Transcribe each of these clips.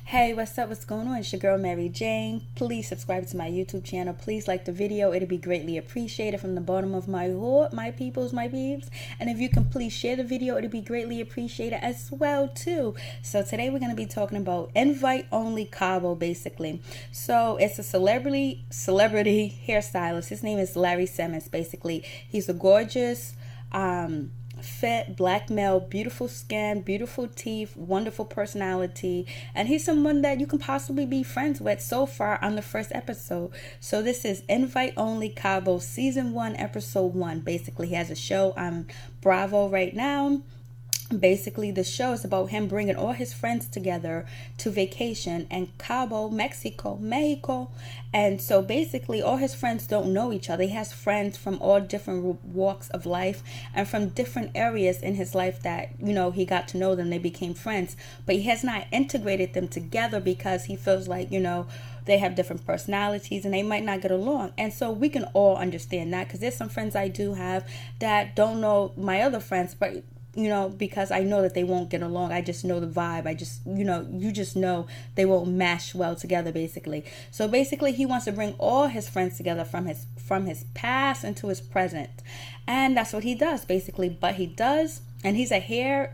Hey, what's up? What's going on? It's your girl Mary Jane. Please subscribe to my YouTube channel. Please like the video. It'll be greatly appreciated from the bottom of my heart, my peoples, my peeps. And if you can please share the video, it'll be greatly appreciated as well too. So today we're going to be talking about invite only Cabo basically. So it's a celebrity hairstylist. His name is Larry Simmons basically. He's a gorgeous fit black male, beautiful skin, beautiful teeth, wonderful personality, and he's someone that you can possibly be friends with so far on the first episode. So this is Invite Only Cabo season 1 episode 1. Basically he has a show on Bravo right now. Basically the show is about him bringing all his friends together to vacation in Cabo, Mexico. And so basically all his friends don't know each other. He has friends from all different walks of life and from different areas in his life that, you know, he got to know them. They became friends, but he has not integrated them together because he feels like, you know, they have different personalities and they might not get along. And so we can all understand that, because there's some friends I do have that don't know my other friends, but you know, because I know that they won't get along. I just know the vibe. I just, you know, you just know they won't mesh well together basically. So basically he wants to bring all his friends together from his past into his present. And that's what he does basically. But he does, and he's a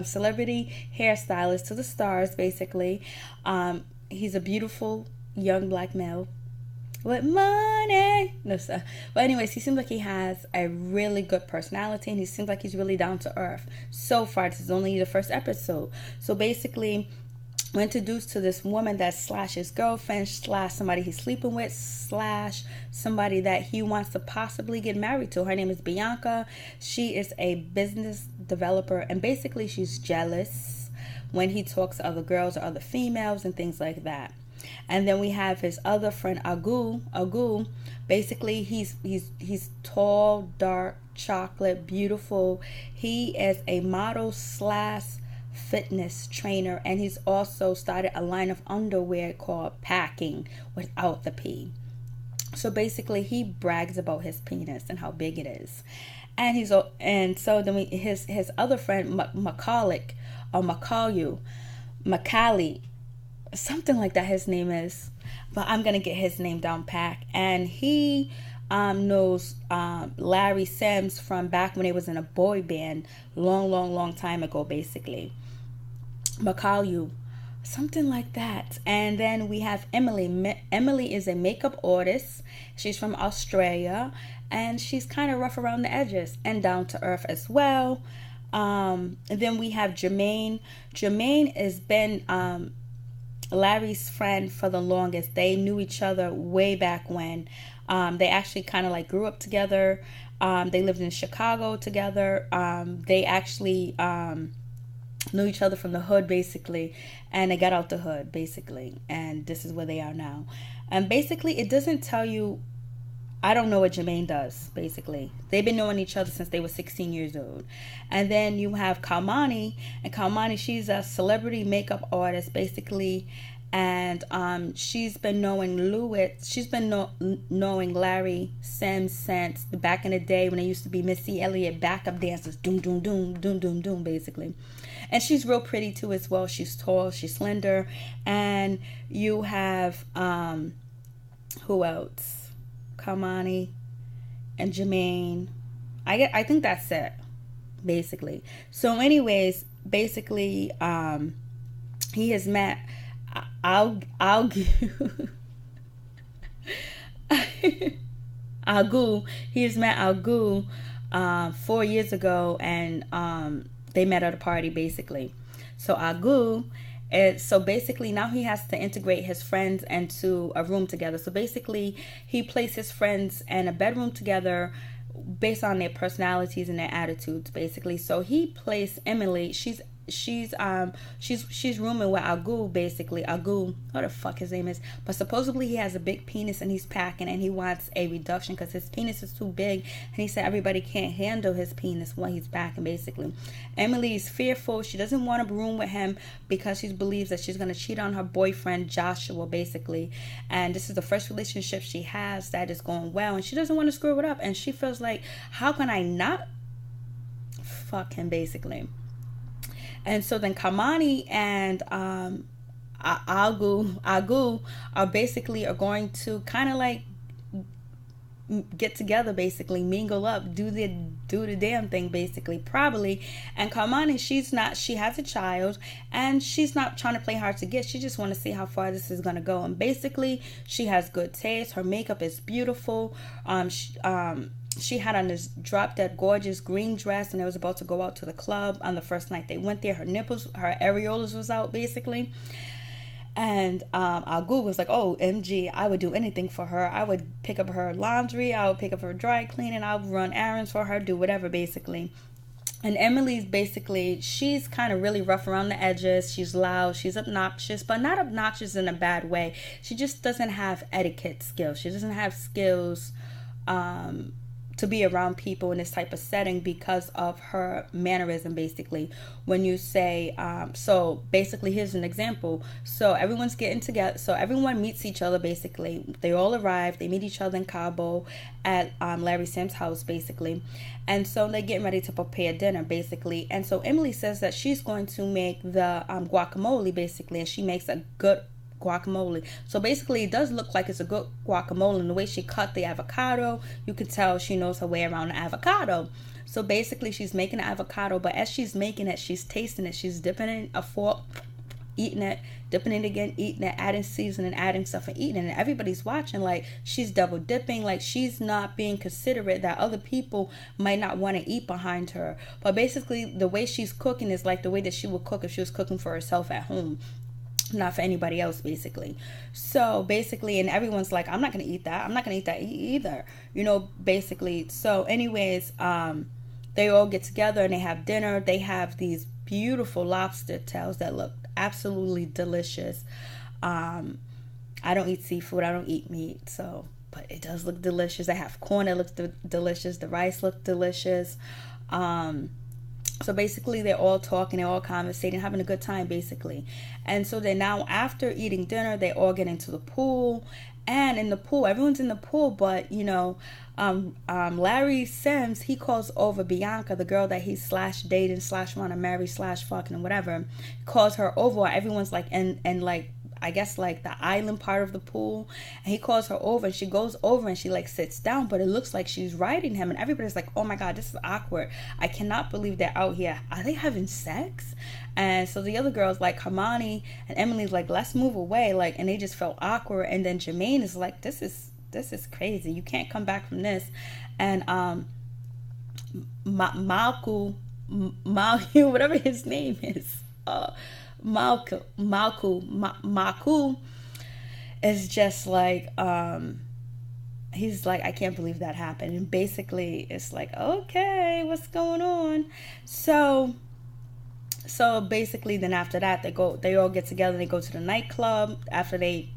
celebrity hairstylist to the stars basically. He's a beautiful young black male with money. No, sir. But anyways, he seems like he has a really good personality, and he seems like he's really down to earth. So far, this is only the first episode. So basically, we're introduced to this woman that's slash his girlfriend, slash somebody he's sleeping with, slash somebody that he wants to possibly get married to. Her name is Bianca. She is a business developer, and basically she's jealous when he talks to other girls or other females and things like that. And then we have his other friend Agu. Basically he's tall, dark, chocolate, beautiful. He is a model slash fitness trainer, and he's also started a line of underwear called Packing without the P. So basically he brags about his penis and how big it is. And so then his other friend Macaulay, something like that his name is, but I'm gonna get his name down pat. And he knows Larry Sims from back when he was in a boy band long time ago basically. Macaulay, something like that. And then we have Emily. Emily is a makeup artist. She's from Australia, and she's kind of rough around the edges and down to earth as well. And then we have Jermaine. Jermaine has been Larry's friend for the longest. They knew each other way back when. They actually kind of like grew up together. They lived in Chicago together. They actually knew each other from the hood basically, and they got out the hood basically, and this is where they are now. And basically it doesn't tell you, I don't know what Jermaine does basically. They've been knowing each other since they were 16 years old. And then you have Kalmani, and Kalmani, she's a celebrity makeup artist basically, and she's been knowing knowing Larry Sims since back in the day when they used to be Missy Elliott backup dancers, doom doom doom doom doom doom basically. And she's real pretty too as well. She's tall, she's slender. And you have who else? Kamani and Jermaine. I think that's it basically. So anyways, basically he has met Agu. He has met Agu 4 years ago, and they met at a party basically. So Agu, so basically now he has to integrate his friends into a room together. So basically he placed his friends in a bedroom together based on their personalities and their attitudes basically. So he placed Emily. She's rooming with Agu basically. Agu, what the fuck his name is, but supposedly he has a big penis and he's packing, and he wants a reduction because his penis is too big, and he said everybody can't handle his penis when he's packing basically. Emily is fearful. She doesn't want to room with him because she believes that she's going to cheat on her boyfriend Joshua basically, and this is the first relationship she has that is going well, and she doesn't want to screw it up, and she feels like, how can I not fuck him basically. And so then Kamani and Agu are basically are going to kind of like get together, basically mingle up, do the damn thing, basically, probably. And Kamani, she has a child, and she's not trying to play hard to get. She just want to see how far this is gonna go. And basically, she has good taste. Her makeup is beautiful. She had on this drop dead gorgeous green dress, and they was about to go out to the club on the first night they went there. Her nipples, her areolas was out, basically. And Agu was like, oh, MG, I would do anything for her. I would pick up her laundry. I would pick up her dry cleaning. I would run errands for her, do whatever, basically. And Emily's basically, she's kind of really rough around the edges. She's loud. She's obnoxious, but not obnoxious in a bad way. She just doesn't have etiquette skills. She doesn't have skills to be around people in this type of setting because of her mannerism, basically. When you say, so basically, here's an example. So everyone's getting together. So everyone meets each other, basically. They all arrive. They meet each other in Cabo at Larry Sims' house, basically. And so they're getting ready to prepare dinner, basically. And so Emily says that she's going to make the guacamole, basically. And she makes a good guacamole. So basically, it does look like it's a good guacamole. And the way she cut the avocado, you could tell she knows her way around the avocado. So basically, she's making the avocado, but as she's making it, she's tasting it. She's dipping it in a fork, eating it, dipping it again, eating it, adding seasoning, adding stuff, and eating it. And everybody's watching like she's double dipping, like she's not being considerate that other people might not want to eat behind her. But basically, the way she's cooking is like the way that she would cook if she was cooking for herself at home, not for anybody else, basically. So basically, and everyone's like, I'm not gonna eat that, I'm not gonna eat that either, you know, basically. So anyways, they all get together and they have dinner. They have these beautiful lobster tails that look absolutely delicious. I don't eat seafood, I don't eat meat, so but it does look delicious. They have corn that looks delicious, the rice looked delicious. So basically, they're all talking, they're all conversating, having a good time, basically. And so then now, after eating dinner, they all get into the pool. And in the pool, everyone's in the pool, but, you know, Larry Sims, he calls over Bianca, the girl that he's / dating / want to marry / fucking and whatever. He calls her over. Everyone's like, and like, I guess like the island part of the pool, and he calls her over, and she goes over and she like sits down, but it looks like she's riding him, and everybody's like, oh my god, this is awkward. I cannot believe they're out here. Are they having sex? And so the other girls like Hermione and Emily's like, let's move away, like, and they just felt awkward. And then Jermaine is like, this is crazy, you can't come back from this. And Malku, whatever his name is, Malku is just like, he's like, I can't believe that happened. And basically it's like, okay, what's going on? So basically then after that, they all get together and they go to the nightclub after they,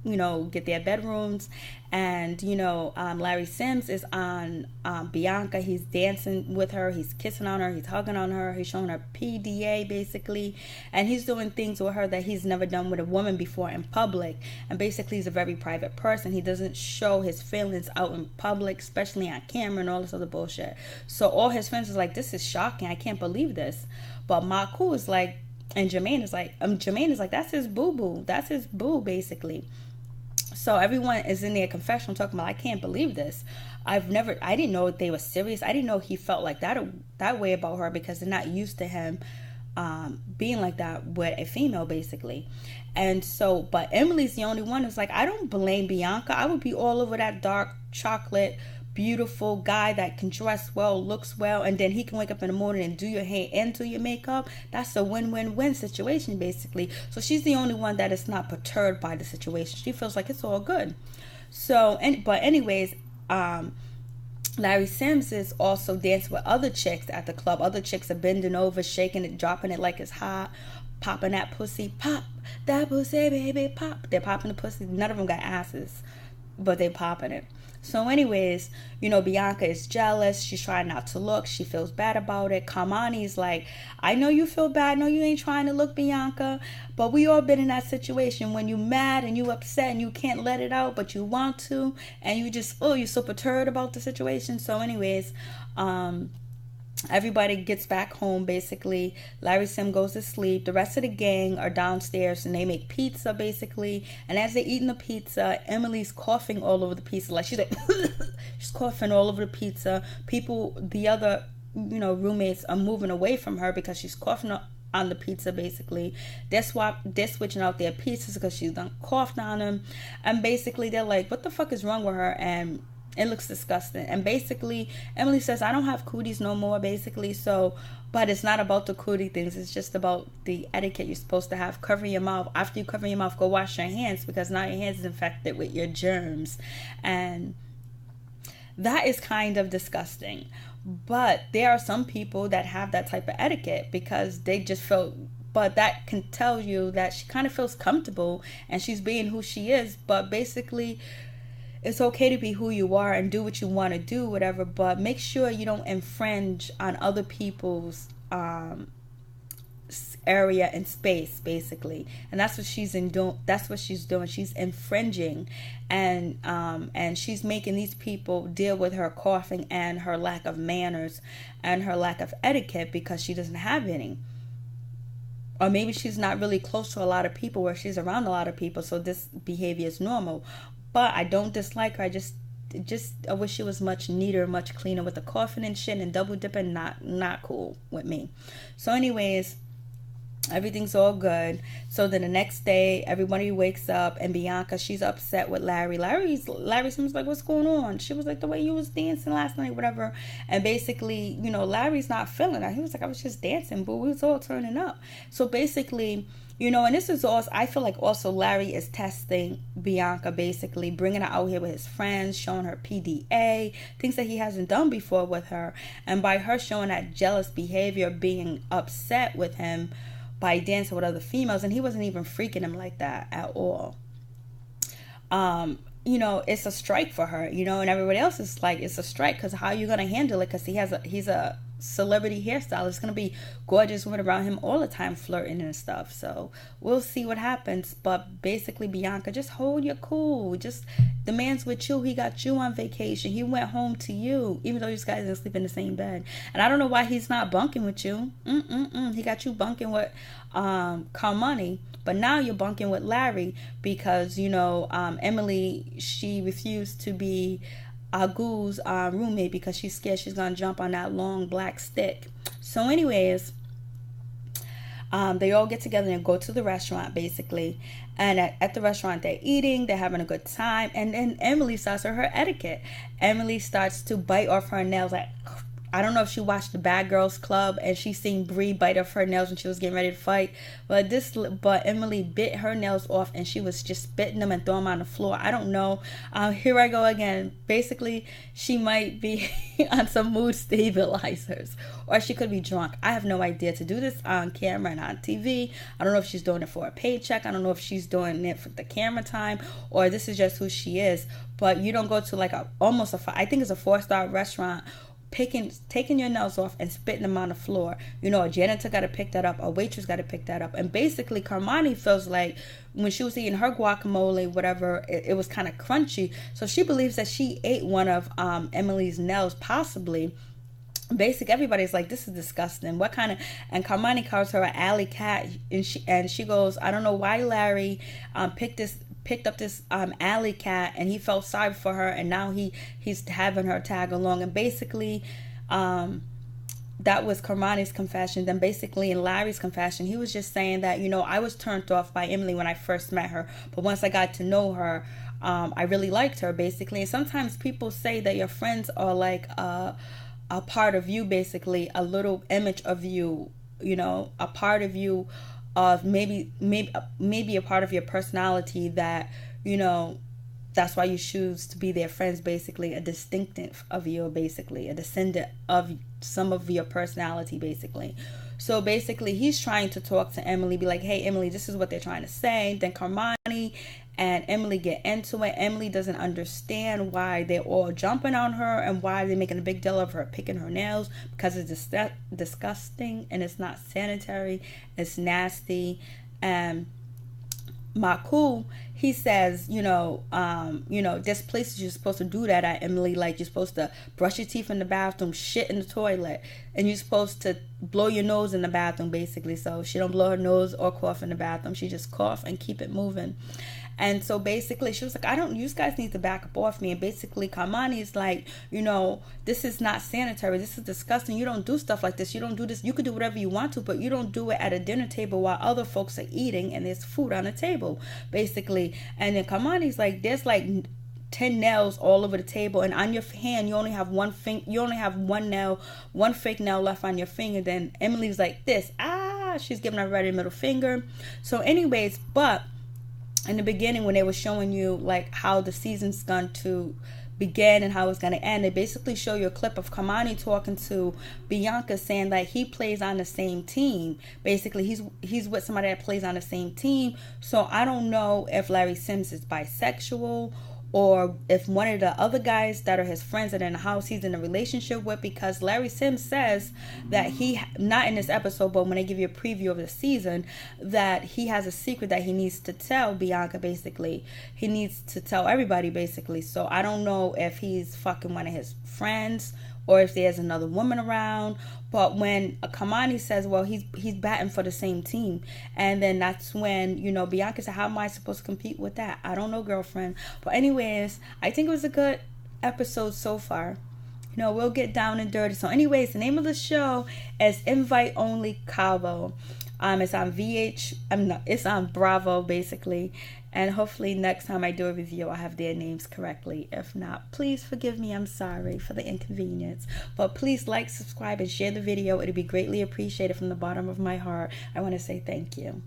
you know, get their bedrooms. And, you know, Larry Sims is on Bianca. He's dancing with her. He's kissing on her. He's hugging on her. He's showing her PDA, basically. And he's doing things with her that he's never done with a woman before in public. And basically, he's a very private person. He doesn't show his feelings out in public, especially on camera and all this other bullshit. So all his friends is like, this is shocking. I can't believe this. But Maku is like, and Jermaine is like, that's his boo-boo. That's his boo, basically. So everyone is in their confessional talking about, I can't believe this. I didn't know they were serious. I didn't know he felt like that way about her, because they're not used to him being like that with a female, basically. And so, but Emily's the only one who's like, I don't blame Bianca. I would be all over that dark chocolate, beautiful guy that can dress well, looks well, and then he can wake up in the morning and do your hair and do your makeup. That's a win-win-win situation, basically. So she's the only one that is not perturbed by the situation. She feels like it's all good. So, but anyways, Larry Sims is also dancing with other chicks at the club. Other chicks are bending over, shaking it, dropping it like it's hot, popping that pussy, pop that pussy, baby, pop. They're popping the pussy. None of them got asses, but they popping it. So anyways, you know, Bianca is jealous. She's trying not to look. She feels bad about it. Kamani's like, I know you feel bad. No, you ain't trying to look, Bianca. But we all been in that situation when you mad and you upset and you can't let it out, but you want to. And you just, you're so perturbed about the situation. So anyways, Everybody gets back home basically. Larry Sim goes to sleep. The rest of the gang are downstairs and they make pizza basically. And as they're eating the pizza, Emily's coughing all over the pizza. Like she's like she's coughing all over the pizza. People, the other, roommates are moving away from her because she's coughing on the pizza basically. They're switching out their pizzas because she's done coughed on them. And basically they're like, what the fuck is wrong with her? And it looks disgusting. And basically Emily says, I don't have cooties no more basically. So, but it's not about the cootie things, it's just about the etiquette you're supposed to have. Cover your mouth. After you cover your mouth, go wash your hands, because now your hands is infected with your germs. And that is kind of disgusting. But there are some people that have that type of etiquette because they just feel, but that can tell you that she kind of feels comfortable and she's being who she is. But basically it's okay to be who you are and do what you want to do, whatever, but make sure you don't infringe on other people's area and space basically. And that's what she's doing. She's infringing, and she's making these people deal with her coughing and her lack of manners and her lack of etiquette because she doesn't have any. Or maybe she's not really close to a lot of people where she's around a lot of people, so this behavior is normal. But I don't dislike her. I wish she was much neater, much cleaner with the coughing and shit, and double dipping. Not cool with me. So anyways, everything's all good. So then the next day, everybody wakes up, and Bianca, she's upset with Larry. Larry seems like, what's going on? She was like, the way you was dancing last night, whatever. And basically, Larry's not feeling it. He was like, I was just dancing, but we was all turning up. So basically, and this is also, I feel like also Larry is testing Bianca, basically bringing her out here with his friends, showing her PDA, things that he hasn't done before with her. And by her showing that jealous behavior, being upset with him by dancing with other females, and he wasn't even freaking him like that at all. It's a strike for her, and everybody else is like, it's a strike, because how are you going to handle it? Because he's a celebrity hairstylist. It's going to be gorgeous women around him all the time flirting and stuff. So we'll see what happens. But basically, Bianca, just hold your cool. Just, the man's with you. He got you on vacation. He went home to you, even though you guys didn't sleep in the same bed. And I don't know why he's not bunking with you. He got you bunking with Carmani. But now you're bunking with Larry because, Emily, she refused to be Agu's roommate because she's scared she's going to jump on that long black stick. So anyways, they all get together and go to the restaurant basically. And at the restaurant, they're eating, they're having a good time. And then Emily starts her etiquette. Emily starts to bite off her nails. Like, I don't know if she watched the Bad Girls Club and she seen Bree bite off her nails when she was getting ready to fight. But Emily bit her nails off and she was just spitting them and throwing them on the floor. I don't know. Here I go again. Basically, she might be on some mood stabilizers, or she could be drunk. I have no idea. To do this on camera and on TV, I don't know if she's doing it for a paycheck. I don't know if she's doing it for the camera time, or this is just who she is. But you don't go to like I think it's a 4-star restaurant, taking your nails off and spitting them on the floor. A janitor got to pick that up, a waitress got to pick that up. And basically Carmani feels like when she was eating her guacamole, whatever, it was kind of crunchy, so she believes that she ate one of Emily's nails, possibly. Everybody's like, this is disgusting. What kind of... And Carmani calls her an alley cat, and she goes, I don't know why Larry picked up this alley cat, and he felt sorry for her, and now he's having her tag along. And basically that was Carmani's confession. Then basically in Larry's confession, he was just saying that, I was turned off by Emily when I first met her, but once I got to know her, I really liked her, basically. And sometimes people say that your friends are like a part of you, basically, a little image of you, a part of you, of maybe a part of your personality that, that's why you choose to be their friends, basically, a distinctive of you, basically, a descendant of some of your personality, basically. So basically he's trying to talk to Emily, be like, hey Emily, this is what they're trying to say. Then Carmani and Emily get into it. Emily doesn't understand why they're all jumping on her and why they're making a big deal of her picking her nails, because it's disgusting and it's not sanitary, it's nasty. And Maku, he says, this place you're supposed to do that at, Emily. Like, you're supposed to brush your teeth in the bathroom, shit in the toilet, and you're supposed to blow your nose in the bathroom, basically. So she don't blow her nose or cough in the bathroom. She just cough and keep it moving. And so basically she was like, you guys need to back up off me. And basically Kamani's like, this is not sanitary. This is disgusting. You don't do stuff like this. You don't do this. You could do whatever you want to, but you don't do it at a dinner table while other folks are eating and there's food on the table, basically. And then Kamani's like, there's like 10 nails all over the table, and on your hand you only have one nail, one fake nail left on your finger. Then Emily's like this, she's giving her right middle finger. So anyways, but in the beginning, when they were showing you like how the season's going to begin and how it's going to end, they basically show you a clip of Kamani talking to Bianca, saying that he plays on the same team. Basically he's with somebody that plays on the same team. So I don't know if Larry Sims is bisexual, or if one of the other guys that are his friends that are in the house he's in a relationship with, because Larry Sims says that he, not in this episode, but when they give you a preview of the season, that he has a secret that he needs to tell Bianca, basically. He needs to tell everybody, basically. So I don't know if he's fucking one of his friends or if there's another woman around. But when Kamani says, well, he's batting for the same team, and then that's when, Bianca said, how am I supposed to compete with that? I don't know, girlfriend. But anyways, I think it was a good episode so far. We'll get down and dirty. So anyways, the name of the show is Invite Only Cabo. It's on it's on Bravo, basically. And hopefully next time I do a review, I have their names correctly. If not, please forgive me. I'm sorry for the inconvenience. But please like, subscribe, and share the video. It'd be greatly appreciated from the bottom of my heart. I want to say thank you.